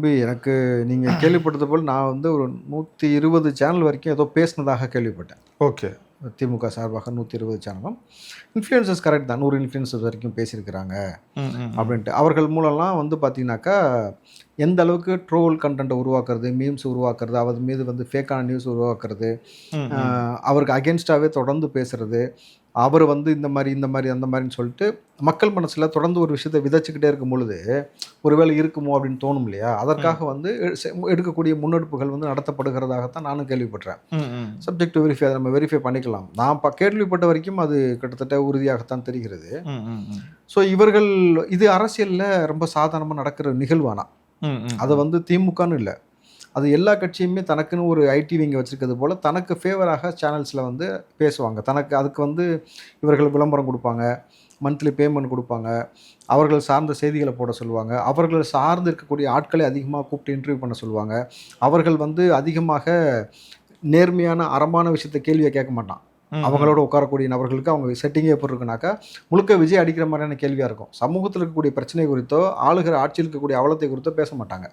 தம்பி எனக்கு நீங்க கேள்விப்பட்டது போல நான் வந்து ஒரு 120 சேனல் வரைக்கும் ஏதோ பேசினதாக கேள்விப்பட்டேன். ஓகே. திமுக சார்பாக 120 சேனலும். இன்ஃப்ளூயன்சர்ஸ் கரெக்ட் தான். 100 இன்ஃப்ளூயன்சர்ஸ் வரைக்கும் பேசியிருக்கிறாங்க அப்படின்ட்டு. அவர்கள் மூலம்லாம் வந்து பார்த்தீங்கன்னாக்கா, எந்த அளவுக்கு ட்ரோல் கன்டென்ட்டை உருவாக்குறது, மீம்ஸ் உருவாக்குறது, அவர் மீது வந்து ஃபேக்கான நியூஸ் உருவாக்குறது, அவருக்கு அகென்ஸ்டாகவே தொடர்ந்து பேசுறது, அவர் வந்து இந்த மாதிரி அந்த மாதிரின்னு சொல்லிட்டு மக்கள் மனசில் தொடர்ந்து ஒரு விஷயத்தை விதைச்சிக்கிட்டே இருக்கும் பொழுது ஒருவேளை இருக்குமோ அப்படின்னு தோணும் இல்லையா? அதற்காக வந்து எடுக்கக்கூடிய முன்னெடுப்புகள் வந்து நடத்தப்படுகிறதாகத்தான் நானும் கேள்விப்பட்டேன். சப்ஜெக்ட் டு வெரிஃபை, நம்ம வெரிஃபை பண்ணிக்கலாம். நான் கேள்விப்பட்ட வரைக்கும் அது கிட்டத்தட்ட உறுதியாகத்தான் தெரிகிறது. ஸோ இவர்கள் இது அரசியலில் ரொம்ப சாதாரணமாக நடக்கிற நிகழ்வானா, அதை வந்து திமுகன்னு இல்லை, அது எல்லா கட்சியுமே தனக்குன்னு ஒரு ஐடி விங்க வச்சுருக்கிறது போல் தனக்கு ஃபேவராக சேனல்ஸில் வந்து பேசுவாங்க. தனக்கு அதுக்கு வந்து இவர்கள் விளம்பரம் கொடுப்பாங்க, மந்த்லி பேமெண்ட் கொடுப்பாங்க, அவர்கள் சார்ந்த செய்திகளை போட சொல்லுவாங்க, அவர்கள் சார்ந்து இருக்கக்கூடிய ஆட்களை அதிகமாக கூப்பிட்டு இன்டர்வியூ பண்ண சொல்லுவாங்க. அவர்கள் வந்து அதிகமாக நேர்மையான அறமான விஷயத்தை கேள்வியை கேட்க மாட்டான். அவங்களோட உட்காரக்கூடிய நபர்களுக்கு அவங்க செட்டிங்கே எப்படி இருக்குனாக்கா, முழுக்க விஜய் அடிக்கிற மாதிரியான கேள்வியாக இருக்கும். சமூகத்தில் இருக்கக்கூடிய பிரச்சனை குறித்தோ, ஆளுகிற ஆட்சியில் இருக்கக்கூடிய அவலத்தை குறித்தோ பேச மாட்டாங்க.